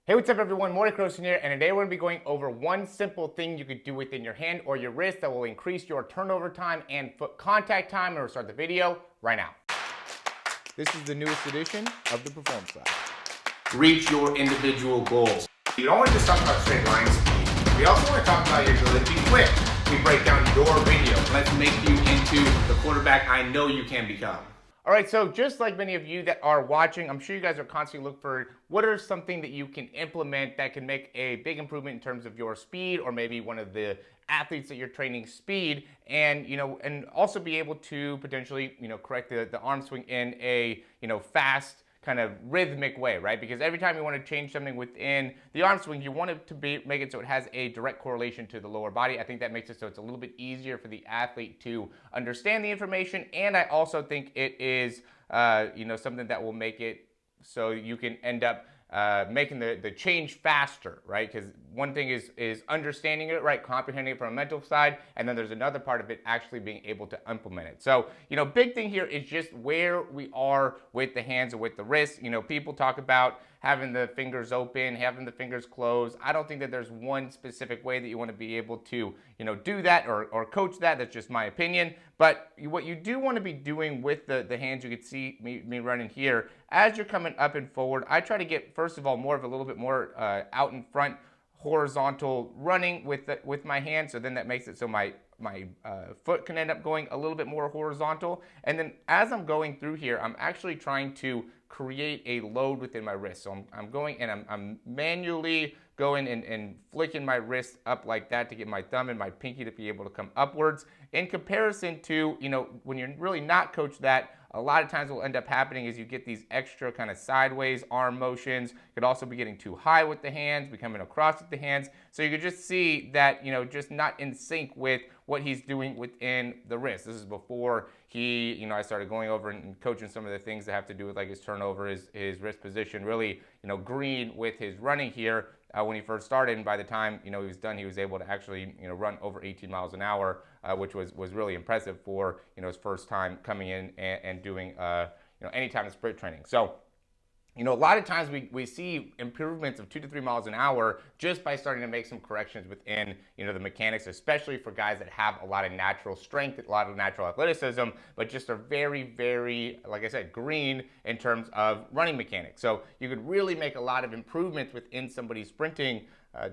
Hey, what's up everyone? Morey Croson here, and today we're going to be going over one simple thing you could do within your hand or your wrist that will increase your turnover time and foot contact time. And we'll start the video right now. This is the newest edition of the Performance Lab. Reach your individual goals. You don't want to just talk about straight line speed. We also want to talk about your ability to be quick. We break down your video. Let's make you into the quarterback I know you can become. All right, so just like many of you that are watching, I'm sure you guys are constantly looking for what are something that you can implement that can make a big improvement in terms of your speed, or maybe one of the athletes that you're training speed, and and also be able to potentially correct the arm swing in a fast kind of rhythmic way, right? Because every time you want to change something within the arm swing, you want it to make it so it has a direct correlation to the lower body. I think that makes it so it's a little bit easier for the athlete to understand the information, and I also think it is something that will make it so you can end up making the change faster, right? Because one thing is understanding it, right, comprehending it from a mental side, and then there's another part of it actually being able to implement it. So, big thing here is just where we are with the hands and with the wrists. People talk about having the fingers open, having the fingers closed. I don't think that there's one specific way that you want to be able to, do that or coach that. That's just my opinion. But what you do want to be doing with the hands, you can see me running here, as you're coming up and forward, I try to get, first of all, more of a little bit more out in front, horizontal running with my hand. So then that makes it so my foot can end up going a little bit more horizontal. And then as I'm going through here, I'm actually trying to create a load within my wrist. So I'm going and I'm manually going and flicking my wrist up like that to get my thumb and my pinky to be able to come upwards. In comparison to, when you're really not coached that, a lot of times what will end up happening is you get these extra kind of sideways arm motions. You could also be getting too high with the hands, becoming across with the hands. So you could just see that, just not in sync with what he's doing within the wrist. This is before he, I started going over and coaching some of the things that have to do with like his turnover, his wrist position, really, green with his running here. When he first started, and by the time he was done, he was able to actually run over 18 miles an hour, which was really impressive for his first time coming in and doing any time of sprint training. So a lot of times we see improvements of 2 to 3 miles an hour just by starting to make some corrections within, the mechanics, especially for guys that have a lot of natural strength, a lot of natural athleticism, but just are very, very, like I said, green in terms of running mechanics. So you could really make a lot of improvements within somebody's sprinting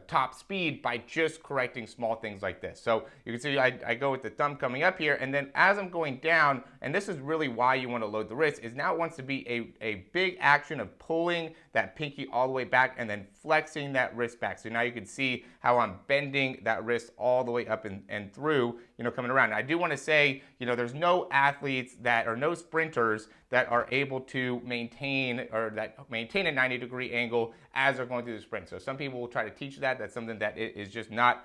top speed by just correcting small things like this. So you can see I go with the thumb coming up here, and then as I'm going down, and this is really why you want to load the wrist, is now it wants to be a big action of pulling that pinky all the way back and then flexing that wrist back. So now you can see how I'm bending that wrist all the way up and through, coming around. And I do want to say, there's no athletes that, or no sprinters that are able to maintain a 90-degree angle as they're going through the sprint. So some people will try to teach that. That's something that is just not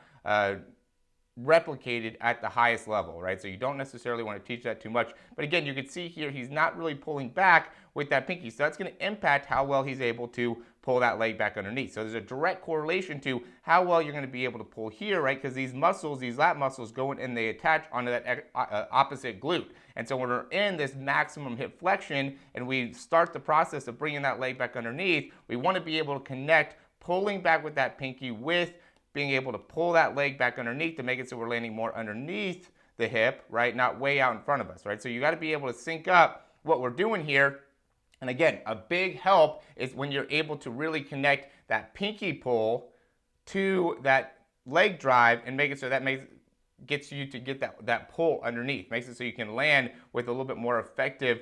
replicated at the highest level, right? So you don't necessarily want to teach that too much. But again, you can see here, he's not really pulling back with that pinky. So that's going to impact how well he's able to pull that leg back underneath. So there's a direct correlation to how well you're going to be able to pull here, right? Because these muscles, these lat muscles, go in and they attach onto that opposite glute. And so when we're in this maximum hip flexion and we start the process of bringing that leg back underneath, we want to be able to connect pulling back with that pinky with being able to pull that leg back underneath to make it so we're landing more underneath the hip, right? Not way out in front of us, right? So you got to be able to sync up what we're doing here. And again, a big help is when you're able to really connect that pinky pull to that leg drive and make it so that gets you to get that pull underneath. Makes it so you can land with a little bit more effective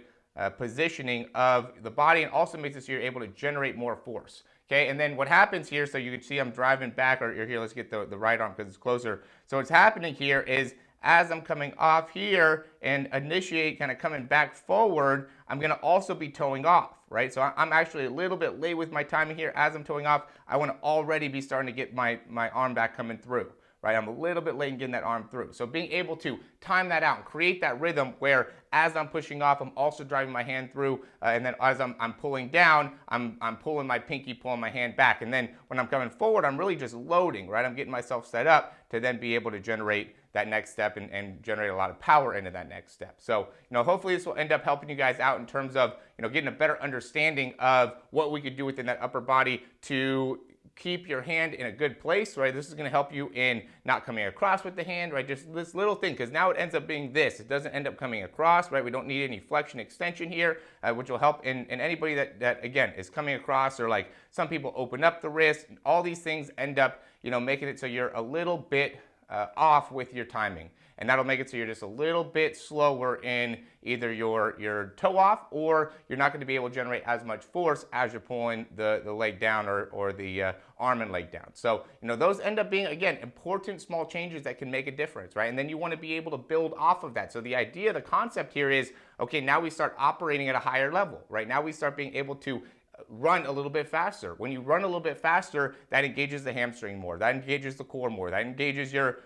positioning of the body, and also makes it so you're able to generate more force. Okay, and then what happens here, so you can see I'm driving back, or here, let's get the right arm because it's closer. So what's happening here is as I'm coming off here and initiate kind of coming back forward, I'm going to also be toeing off, right? So I'm actually a little bit late with my timing here. As I'm toeing off, I want to already be starting to get my arm back coming through. Right, I'm a little bit late in getting that arm through. So being able to time that out and create that rhythm where as I'm pushing off, I'm also driving my hand through, and then as I'm pulling down, I'm pulling my pinky, pulling my hand back. And then when I'm coming forward, I'm really just loading, right? I'm getting myself set up to then be able to generate that next step and generate a lot of power into that next step. So, hopefully this will end up helping you guys out in terms of, getting a better understanding of what we could do within that upper body to keep your hand in a good place, right? This is going to help you in not coming across with the hand, right? Just this little thing, because now it ends up being this. It doesn't end up coming across, right? We don't need any flexion extension here, which will help in anybody that again is coming across, or like some people open up the wrist. All these things end up, making it so you're a little bit off with your timing. And that'll make it so you're just a little bit slower in either your toe off, or you're not going to be able to generate as much force as you're pulling the leg down, or the arm and leg down. So, those end up being, again, important small changes that can make a difference, right? And then you want to be able to build off of that. So the idea, the concept here is, okay, now we start operating at a higher level, right? Now we start being able to run a little bit faster. When you run a little bit faster, that engages the hamstring more, that engages the core more, that engages your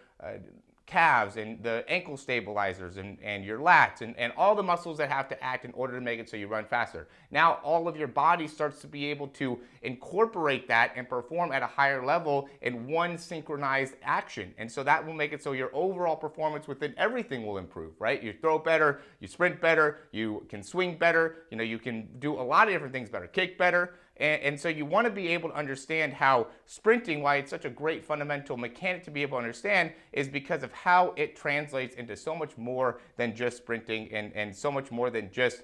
calves and the ankle stabilizers and your lats and all the muscles that have to act in order to make it so you run faster. Now all of your body starts to be able to incorporate that and perform at a higher level in one synchronized action. And so that will make it so your overall performance within everything will improve, right? You throw better, you sprint better, you can swing better, you can do a lot of different things better, kick better. And so you want to be able to understand how sprinting, why it's such a great fundamental mechanic to be able to understand, is because of how it translates into so much more than just sprinting, and so much more than just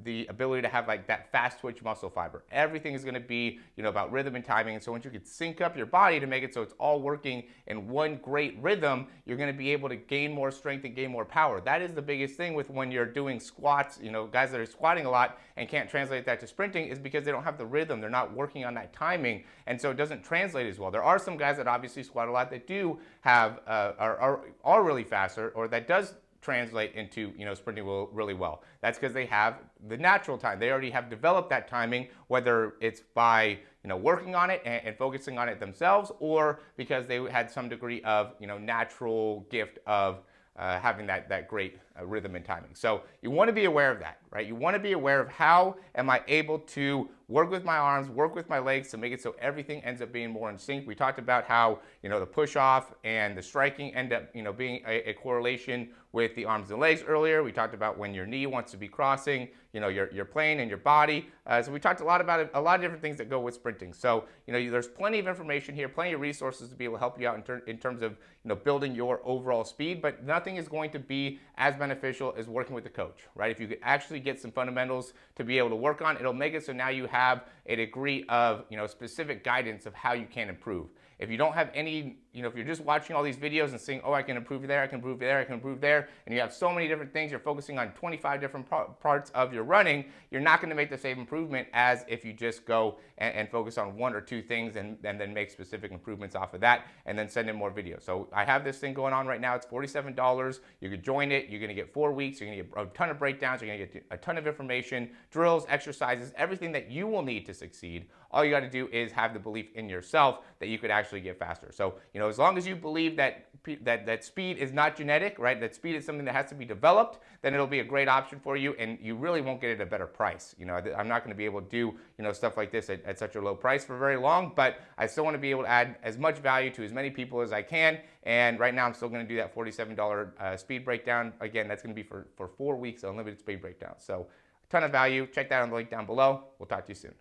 the ability to have like that fast twitch muscle fiber. Everything is going to be, about rhythm and timing. And so once you can sync up your body to make it so it's all working in one great rhythm, you're going to be able to gain more strength and gain more power. That is the biggest thing with when you're doing squats, guys that are squatting a lot and can't translate that to sprinting, is because they don't have the rhythm. They're not working on that timing. And so it doesn't translate as well. There are some guys that obviously squat a lot that do have, are really faster, or that does translate into sprinting really well. That's because they have the natural time. They already have developed that timing, whether it's by working on it and focusing on it themselves, or because they had some degree of natural gift of having that great rhythm and timing. So you want to be aware of that, right? You want to be aware of how am I able to work with my arms, work with my legs to make it so everything ends up being more in sync. We talked about how the push off and the striking end up being a correlation with the arms and legs earlier. We talked about when your knee wants to be crossing your plane and your body. So we talked a lot about it, a lot of different things that go with sprinting. So there's plenty of information here, plenty of resources to be able to help you out in terms of building your overall speed, but nothing is going to be as beneficial as working with a coach, right? If you could actually get some fundamentals to be able to work on, it'll make it so now you have a degree of specific guidance of how you can improve. If you don't have any, if you're just watching all these videos and saying, oh, I can improve there, I can improve there, I can improve there, and you have so many different things, you're focusing on 25 different parts of your running, you're not going to make the same improvement as if you just go and focus on one or two things and then make specific improvements off of that, and then send in more videos. So I have this thing going on right now. It's $47. You could join it. You're going to get 4 weeks. You're going to get a ton of breakdowns. You're going to get a ton of information, drills, exercises, everything that you will need to succeed. All you got to do is have the belief in yourself that you could actually get faster. So, as long as you believe that speed is not genetic, right? That speed is something that has to be developed, then it'll be a great option for you, and you really won't get it at a better price. I'm not going to be able to do, stuff like this at such a low price for very long, but I still want to be able to add as much value to as many people as I can. And right now I'm still going to do that $47 speed breakdown. Again, that's going to be for 4 weeks, unlimited speed breakdown. So a ton of value. Check that on the link down below. We'll talk to you soon.